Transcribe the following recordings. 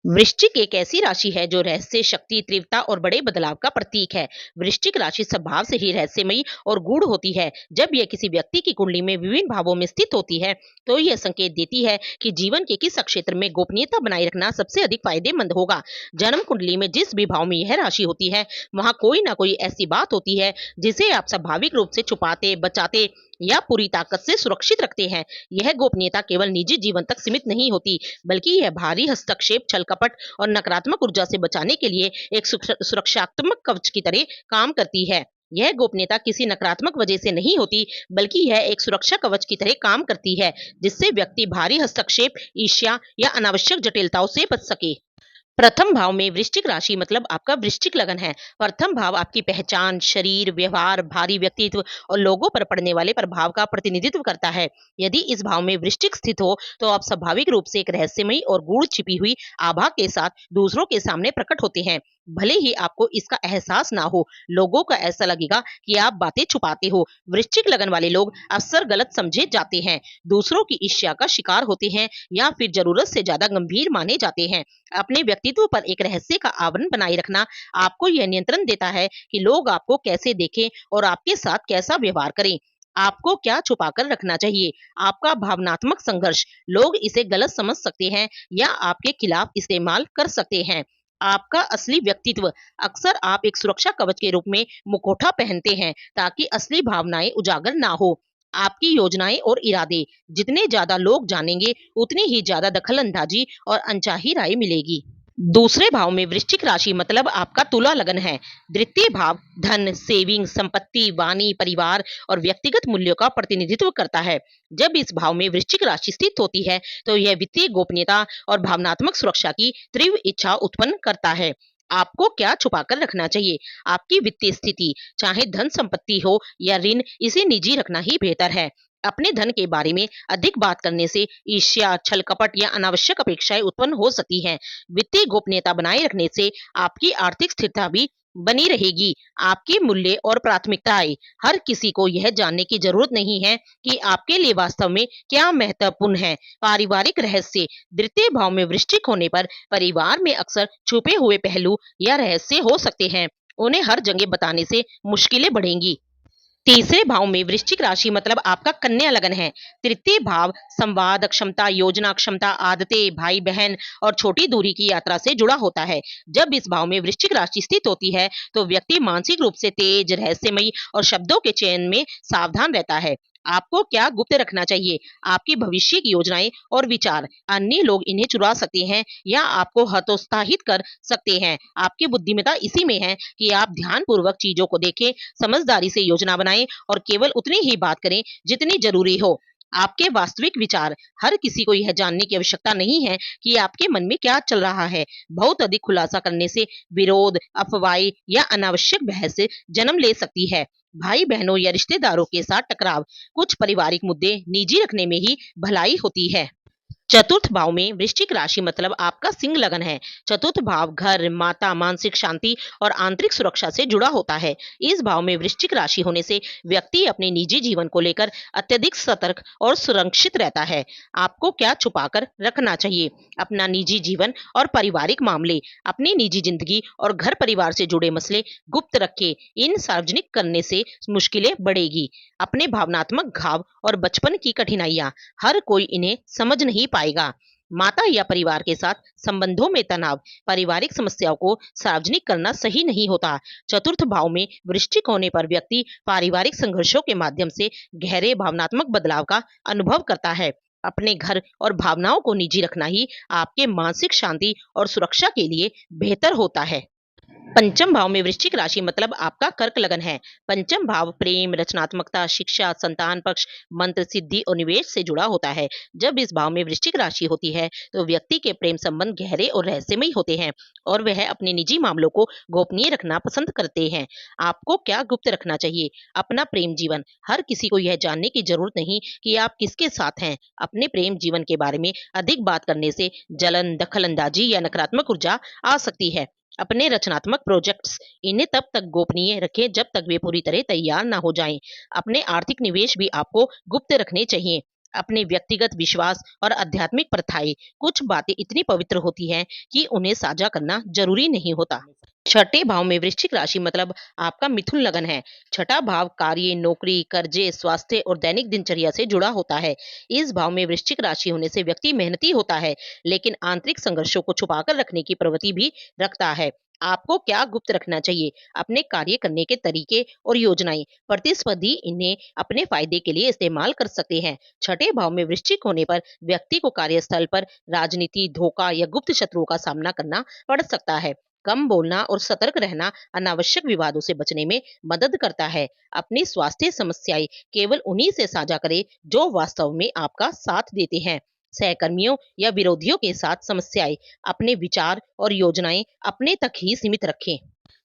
वृश्चिक एक ऐसी राशि है जो रहस्य, शक्ति, तीव्रता और बड़े बदलाव का प्रतीक है। वृश्चिक राशि स्वभाव से ही रहस्यमयी और गूढ़ होती है। जब यह किसी व्यक्ति की कुंडली में विभिन्न भावों में स्थित होती है, तो यह संकेत देती है कि जीवन के किस क्षेत्र में गोपनीयता बनाए रखना सबसे अधिक फायदेमंद होगा। जन्म कुंडली में जिस भी भाव में यह राशि होती है, वहाँ कोई ना कोई ऐसी बात होती है जिसे आप स्वाभाविक रूप से छुपाते, बचाते या पूरी ताकत से सुरक्षित रखते हैं। यह गोपनीयता केवल निजी जीवन तक सीमित नहीं होती, बल्कि यह भारी हस्तक्षेप, छल कपट और नकारात्मक ऊर्जा से बचाने के लिए एक सुरक्षात्मक कवच की तरह काम करती है। यह गोपनीयता किसी नकारात्मक वजह से नहीं होती, बल्कि यह एक सुरक्षा कवच की तरह काम करती है, जिससे व्यक्ति भारी हस्तक्षेप, ईर्ष्या या अनावश्यक जटिलताओं से बच सके। प्रथम भाव में वृश्चिक राशि मतलब आपका वृश्चिक लगन है। प्रथम भाव आपकी पहचान, शरीर, व्यवहार, भारी व्यक्तित्व और लोगों पर पड़ने वाले प्रभाव का प्रतिनिधित्व करता है। यदि इस भाव में वृश्चिक स्थित हो, तो आप स्वाभाविक रूप से एक रहस्यमयी और गूढ़ छिपी हुई आभा के साथ दूसरों के सामने प्रकट होते हैं। भले ही आपको इसका एहसास ना हो, लोगों को ऐसा लगेगा कि आप बातें छुपाते हो। वृश्चिक लगन वाले लोग अक्सर गलत समझे जाते हैं, दूसरों की ईर्ष्या का शिकार होते हैं या फिर जरूरत से ज्यादा गंभीर माने जाते हैं। अपने व्यक्तित्व पर एक रहस्य का आवरण बनाए रखना आपको यह नियंत्रण देता है कि लोग आपको कैसे देखें और आपके साथ कैसा व्यवहार करें। आपको क्या छुपा कर रखना चाहिए? आपका भावनात्मक संघर्ष, लोग इसे गलत समझ सकते हैं या आपके खिलाफ इस्तेमाल कर सकते हैं। आपका असली व्यक्तित्व, अक्सर आप एक सुरक्षा कवच के रूप में मुखौटा पहनते हैं ताकि असली भावनाएं उजागर ना हो। आपकी योजनाएं और इरादे, जितने ज्यादा लोग जानेंगे, उतनी ही ज्यादा दखल-अंदाज़ी और अनचाही राय मिलेगी। दूसरे भाव में वृश्चिक राशि मतलब आपका तुला लगन है। द्वितीय भाव धन, सेविंग, संपत्ति, वाणी, परिवार और व्यक्तिगत मूल्यों का प्रतिनिधित्व करता है। जब इस भाव में वृश्चिक राशि स्थित होती है, तो यह वित्तीय गोपनीयता और भावनात्मक सुरक्षा की तीव्र इच्छा उत्पन्न करता है। आपको क्या छुपा कर रखना चाहिए? आपकी वित्तीय स्थिति, चाहे धन संपत्ति हो या ऋण, इसे निजी रखना ही बेहतर है। अपने धन के बारे में अधिक बात करने से ईर्ष्या, छल कपट या अनावश्यक अपेक्षाएं उत्पन्न हो सकती हैं। वित्तीय गोपनीयता बनाए रखने से आपकी आर्थिक स्थिरता भी बनी रहेगी। आपके मूल्य और प्राथमिकताएं, हर किसी को यह जानने की जरूरत नहीं है कि आपके लिए वास्तव में क्या महत्वपूर्ण है। पारिवारिक रहस्य, द्वितीय भाव में वृश्चिक होने पर परिवार में अक्सर छुपे हुए पहलू या रहस्य हो सकते हैं। उन्हें हर जगह बताने से मुश्किलें बढ़ेंगी। तीसरे भाव में वृश्चिक राशि मतलब आपका कन्या लगन है। तृतीय भाव संवाद क्षमता, योजना क्षमता, आदतें, भाई बहन और छोटी दूरी की यात्रा से जुड़ा होता है। जब इस भाव में वृश्चिक राशि स्थित होती है, तो व्यक्ति मानसिक रूप से तेज, रहस्यमयी और शब्दों के चयन में सावधान रहता है। आपको क्या गुप्त रखना चाहिए? आपकी भविष्य की योजनाएं और विचार, अन्य लोग इन्हें चुरा सकते हैं या आपको हतोत्साहित कर सकते हैं। आपकी बुद्धिमत्ता इसी में है कि आप ध्यानपूर्वक चीजों को देखें, समझदारी से योजना बनाएं और केवल उतनी ही बात करें जितनी जरूरी हो। आपके वास्तविक विचार, हर किसी को यह जानने की आवश्यकता नहीं है कि आपके मन में क्या चल रहा है। बहुत अधिक खुलासा करने से विरोध, अफवाहें या अनावश्यक बहस जन्म ले सकती है। भाई बहनों या रिश्तेदारों के साथ टकराव, कुछ पारिवारिक मुद्दे निजी रखने में ही भलाई होती है। चतुर्थ भाव में वृश्चिक राशि मतलब आपका सिंह लगन है। चतुर्थ भाव घर, माता, मानसिक शांति और आंतरिक सुरक्षा से जुड़ा होता है। इस भाव में वृश्चिक राशि होने से व्यक्ति अपने निजी जीवन को लेकर अत्यधिक सतर्क और सुरक्षित रहता है। आपको क्या छुपाकर रखना चाहिए? अपना निजी जीवन और पारिवारिक मामले, अपनी निजी जिंदगी और घर परिवार से जुड़े मसले गुप्त रखें। इन सार्वजनिक करने से मुश्किलें बढ़ेगी। अपने भावनात्मक घाव और बचपन की कठिनाइयां, हर कोई इन्हें समझ नहीं पाएगा। माता या परिवार के साथ संबंधों में तनाव, पारिवारिक समस्याओं को सार्वजनिक करना सही नहीं होता। चतुर्थ भाव में वृश्चिक होने पर व्यक्ति पारिवारिक संघर्षों के माध्यम से गहरे भावनात्मक बदलाव का अनुभव करता है। अपने घर और भावनाओं को निजी रखना ही आपके मानसिक शांति और सुरक्षा के लिए बेहतर होता है। पंचम भाव में वृश्चिक राशि मतलब आपका कर्क लगन है। पंचम भाव प्रेम, रचनात्मकता, शिक्षा, संतान पक्ष, मंत्र सिद्धि और निवेश से जुड़ा होता है। जब इस भाव में वृश्चिक राशि होती है, तो व्यक्ति के प्रेम संबंध गहरे और रहस्यमयी होते हैं और वह अपने निजी मामलों को गोपनीय रखना पसंद करते हैं। आपको क्या गुप्त रखना चाहिए? अपना प्रेम जीवन, हर किसी को यह जानने की जरूरत नहीं कि आप किसके साथ हैं। अपने प्रेम जीवन के बारे में अधिक बात करने से जलन, दखल अंदाजी या नकारात्मक ऊर्जा आ सकती है। अपने रचनात्मक प्रोजेक्ट्स, इन्हें तब तक गोपनीय रखें जब तक वे पूरी तरह तैयार ना हो जाएं। अपने आर्थिक निवेश भी आपको गुप्त रखने चाहिए। अपने व्यक्तिगत विश्वास और आध्यात्मिक प्रथाएं कुछ बातें इतनी पवित्र होती हैं कि उन्हें साझा करना जरूरी नहीं होता। छठे भाव में वृश्चिक राशि मतलब आपका मिथुन लगन है। छठा भाव कार्य, नौकरी, कर्जे, स्वास्थ्य और दैनिक दिनचर्या से जुड़ा होता है। इस भाव में वृश्चिक राशि होने से व्यक्ति मेहनती होता है, लेकिन आंतरिक संघर्षों को छुपाकर रखने की प्रवृत्ति भी रखता है। आपको क्या गुप्त रखना चाहिए? अपने कार्य करने के तरीके और योजनाएं। प्रतिस्पर्धी इन्हें अपने फायदे के लिए इस्तेमाल कर सकते हैं। छठे भाव में वृश्चिक होने पर व्यक्ति को कार्यस्थल पर राजनीति, धोखा या गुप्त शत्रुओं का सामना करना पड़ सकता है। कम बोलना और सतर्क रहना अनावश्यक विवादों से बचने में मदद करता है। अपनी स्वास्थ्य समस्याएं केवल उन्हीं से साझा करें जो वास्तव में आपका साथ देते हैं। सहकर्मियों या विरोधियों के साथ समस्याएं, अपने विचार और योजनाएं अपने तक ही सीमित रखें।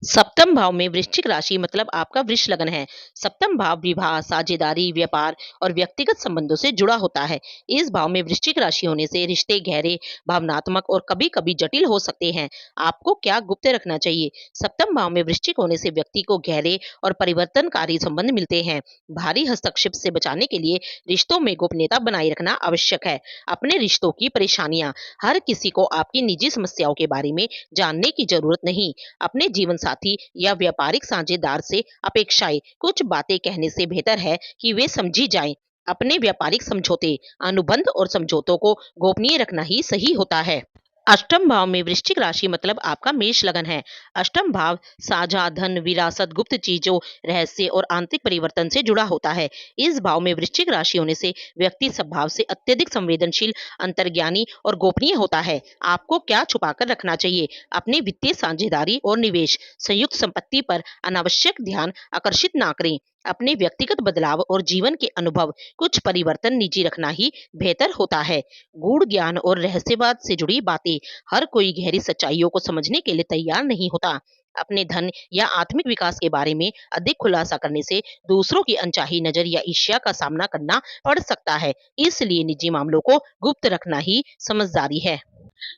सप्तम भाव में वृश्चिक राशि मतलब आपका वृष लगन है। सप्तम भाव विवाह, साझेदारी, व्यापार और व्यक्तिगत संबंधों से जुड़ा होता है। इस भाव में वृश्चिक राशि होने से रिश्ते गहरे, भावनात्मक और कभी-कभी जटिल हो सकते हैं। आपको क्या गुप्त रखना चाहिए? सप्तम भाव में वृश्चिक होने से व्यक्ति को गहरे और परिवर्तनकारी संबंध मिलते हैं। भारी हस्तक्षेप से बचाने के लिए रिश्तों में गोपनीयता बनाए रखना आवश्यक है। अपने रिश्तों की परेशानियां, हर किसी को आपकी निजी समस्याओं के बारे में जानने की जरूरत नहीं। अपने जीवन साथी या व्यापारिक साझेदार से अपेक्षाएं कुछ बातें कहने से बेहतर है कि वे समझी जाएं। अपने व्यापारिक समझौते, अनुबंध और समझौतों को गोपनीय रखना ही सही होता है। अष्टम भाव में वृश्चिक राशि मतलब आपका मेष लगन है। अष्टम भाव साझा धन, विरासत, गुप्त चीजों, रहस्य और आंतरिक परिवर्तन से जुड़ा होता है। इस भाव में वृश्चिक राशि होने से व्यक्ति स्वभाव से अत्यधिक संवेदनशील, अंतर्ज्ञानी और गोपनीय होता है। आपको क्या छुपाकर रखना चाहिए? अपने वित्तीय साझेदारी और निवेश, संयुक्त संपत्ति पर अनावश्यक ध्यान आकर्षित ना करें। अपने व्यक्तिगत बदलाव और जीवन के अनुभव, कुछ परिवर्तन निजी रखना ही बेहतर होता है। गूढ़ ज्ञान और रहस्यवाद से जुड़ी बातें, हर कोई गहरी सच्चाइयों को समझने के लिए तैयार नहीं होता। अपने धन या आत्मिक विकास के बारे में अधिक खुलासा करने से दूसरों की अनचाही नजर या ईर्ष्या का सामना करना पड़ सकता है। इसलिए निजी मामलों को गुप्त रखना ही समझदारी है।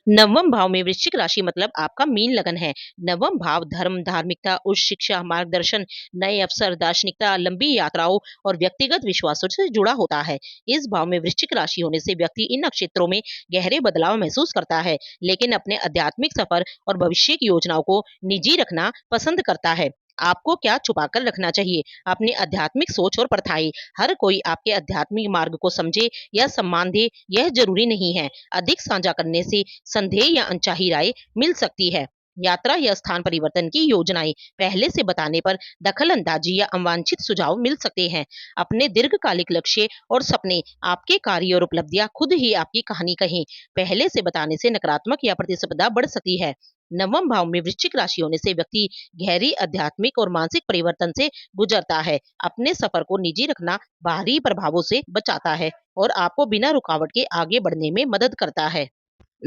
नवम भाव में वृश्चिक राशि मतलब आपका मीन लगन है। नवम भाव धर्म, धार्मिकता, उच्च शिक्षा, मार्गदर्शन, नए अवसर, दार्शनिकता, लंबी यात्राओं और व्यक्तिगत विश्वासों से जुड़ा होता है। इस भाव में वृश्चिक राशि होने से व्यक्ति इन क्षेत्रों में गहरे बदलाव महसूस करता है, लेकिन अपने आध्यात्मिक सफर और भविष्य की योजनाओं को निजी रखना पसंद करता है। आपको क्या छुपाकर रखना चाहिए? अपनी आध्यात्मिक सोच और प्रथाएं। हर कोई आपके आध्यात्मिक मार्ग को समझे या सम्मान दे, यह जरूरी नहीं है। अधिक साझा करने से संदेह या अनचाही राय मिल सकती है। यात्रा या स्थान परिवर्तन की योजनाएं पहले से बताने पर दखल अंदाजी या अवांछित सुझाव मिल सकते हैं। अपने दीर्घकालिक लक्ष्य और सपने, आपके कार्य और उपलब्धियां खुद ही आपकी कहानी कहें। पहले से बताने से नकारात्मक या प्रतिस्पर्धा बढ़ सकती है। नवम भाव में वृश्चिक राशि होने से व्यक्ति गहरी आध्यात्मिक और मानसिक परिवर्तन से गुजरता है। अपने सफर को निजी रखना बाहरी प्रभावों से बचाता है और आपको बिना रुकावट के आगे बढ़ने में मदद करता है।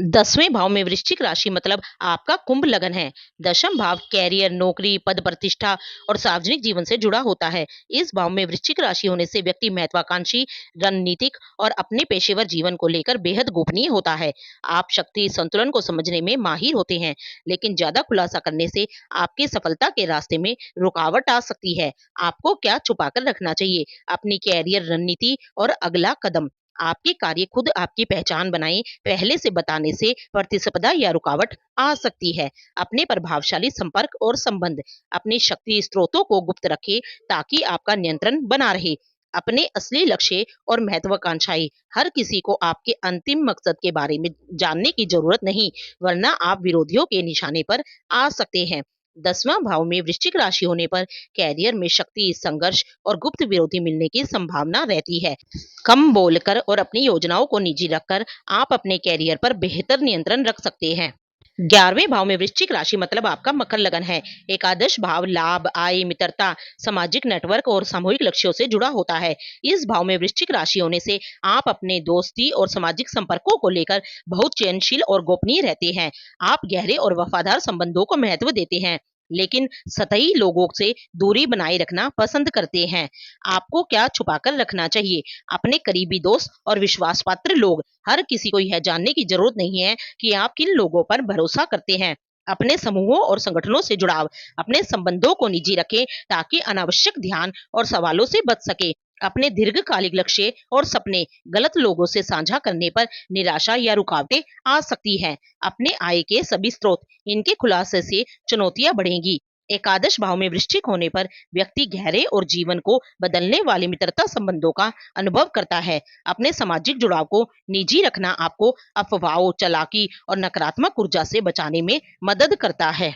दसवें भाव में वृश्चिक राशि मतलब आपका कुंभ लगन है। दशम भाव कैरियर, नौकरी, पद प्रतिष्ठा और सार्वजनिक जीवन से जुड़ा होता है। इस भाव में वृश्चिक राशि होने से व्यक्ति महत्वाकांक्षी, रणनीतिक और अपने पेशेवर जीवन को लेकर बेहद गोपनीय होता है। आप शक्ति संतुलन को समझने में माहिर होते हैं, लेकिन ज्यादा खुलासा करने से आपकी सफलता के रास्ते में रुकावट आ सकती है। आपको क्या छुपाकर रखना चाहिए? अपनी कैरियर रणनीति और अगला कदम। आपके कार्य खुद आपकी पहचान बनाएं। पहले से बताने से प्रतिस्पर्धा या रुकावट आ सकती है। अपने प्रभावशाली संपर्क और संबंध, अपनी शक्ति स्रोतों को गुप्त रखें ताकि आपका नियंत्रण बना रहे। अपने असली लक्ष्य और महत्वाकांक्षाएं, हर किसी को आपके अंतिम मकसद के बारे में जानने की जरूरत नहीं, वरना आप विरोधियों के निशाने पर आ सकते हैं। दसवां भाव में वृश्चिक राशि होने पर कैरियर में शक्ति, संघर्ष और गुप्त विरोधी मिलने की संभावना रहती है। कम बोलकर और अपनी योजनाओं को निजी रखकर आप अपने कैरियर पर बेहतर नियंत्रण रख सकते हैं। 11वें भाव में वृश्चिक राशि मतलब आपका मकर लगन है। एकादश भाव लाभ, आय, मित्रता, सामाजिक नेटवर्क और सामूहिक लक्ष्यों से जुड़ा होता है। इस भाव में वृश्चिक राशि होने से आप अपने दोस्ती और सामाजिक संपर्कों को लेकर बहुत चयनशील और गोपनीय रहते हैं। आप गहरे और वफादार संबंधों को महत्व देते हैं, लेकिन सतही लोगों से दूरी बनाए रखना पसंद करते हैं। आपको क्या छुपाकर रखना चाहिए? अपने करीबी दोस्त और विश्वास पात्र लोग, हर किसी को यह जानने की जरूरत नहीं है कि आप किन लोगों पर भरोसा करते हैं। अपने समूहों और संगठनों से जुड़ाव, अपने संबंधों को निजी रखें ताकि अनावश्यक ध्यान और सवालों से बच सके। अपने दीर्घकालिक लक्ष्य और सपने गलत लोगों से साझा करने पर निराशा या रुकावटें आ सकती हैं। अपने आय के सभी स्रोत इनके खुलासे से चुनौतियां बढ़ेंगी। एकादश भाव में वृश्चिक होने पर व्यक्ति गहरे और जीवन को बदलने वाले मित्रता संबंधों का अनुभव करता है। अपने सामाजिक जुड़ाव को निजी रखना आपको अफवाहों, चालाकी और नकारात्मक ऊर्जा से बचाने में मदद करता है।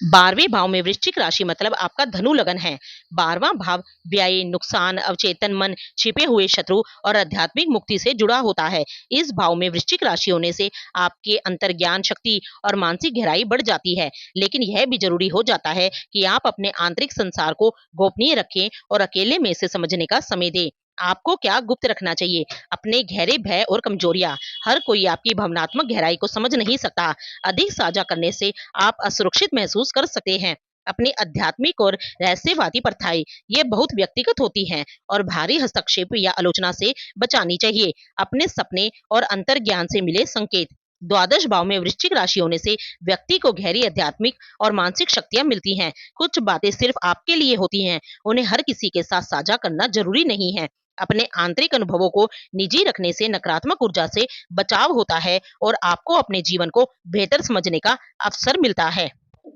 12वें भाव में वृश्चिक राशि मतलब आपका धनु लगन है। 12वां भाव व्यय, नुकसान, अवचेतन मन, छिपे हुए शत्रु और आध्यात्मिक मुक्ति से जुड़ा होता है। इस भाव में वृश्चिक राशि होने से आपके अंतर्ज्ञान शक्ति और मानसिक गहराई बढ़ जाती है। लेकिन यह भी जरूरी हो जाता है कि आप अपने आंतरिक संसार को गोपनीय रखें और अकेले में इसे समझने का समय दें। आपको क्या गुप्त रखना चाहिए? अपने गहरे भय और कमजोरियां। हर कोई आपकी भावनात्मक गहराई को समझ नहीं सकता। अधिक साझा करने से आप असुरक्षित महसूस कर सकते हैं। अपनी आध्यात्मिक और रहस्यवादी प्रथाएं ये बहुत व्यक्तिगत होती हैं और भारी हस्तक्षेप या आलोचना से बचानी चाहिए। अपने सपने और अंतर्ज्ञान से मिले संकेत। द्वादश भाव में वृश्चिक राशि होने से व्यक्ति को गहरी आध्यात्मिक और मानसिक शक्तियां मिलती हैं। कुछ बातें सिर्फ आपके लिए होती हैं, उन्हें हर किसी के साथ साझा करना जरूरी नहीं है। अपने आंतरिक अनुभवों को निजी रखने से नकारात्मक ऊर्जा से बचाव होता है और आपको अपने जीवन को बेहतर समझने का अवसर मिलता है।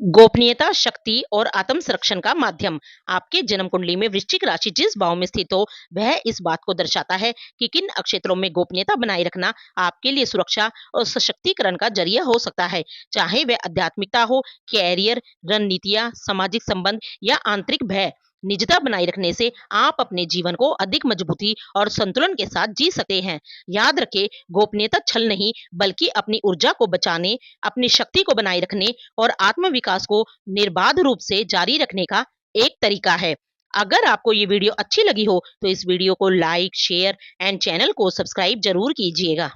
गोपनीयता, शक्ति और आत्म संरक्षण का माध्यम। आपके जन्म कुंडली में वृश्चिक राशि जिस भाव में स्थित हो, वह इस बात को दर्शाता है कि किन क्षेत्रों में गोपनीयता बनाए रखना आपके लिए सुरक्षा और सशक्तिकरण का जरिया हो सकता है। चाहे वह आध्यात्मिकता हो, कैरियर, रणनीतियां, सामाजिक संबंध या आंतरिक भय। निजता बनाए रखने से आप अपने जीवन को अधिक मजबूती और संतुलन के साथ जी सकते हैं। याद रखें, गोपनीयता छल नहीं, बल्कि अपनी ऊर्जा को बचाने, अपनी शक्ति को बनाए रखने और आत्म विकास को निर्बाध रूप से जारी रखने का एक तरीका है। अगर आपको ये वीडियो अच्छी लगी हो तो इस वीडियो को लाइक, शेयर एंड चैनल को सब्सक्राइब जरूर कीजिएगा।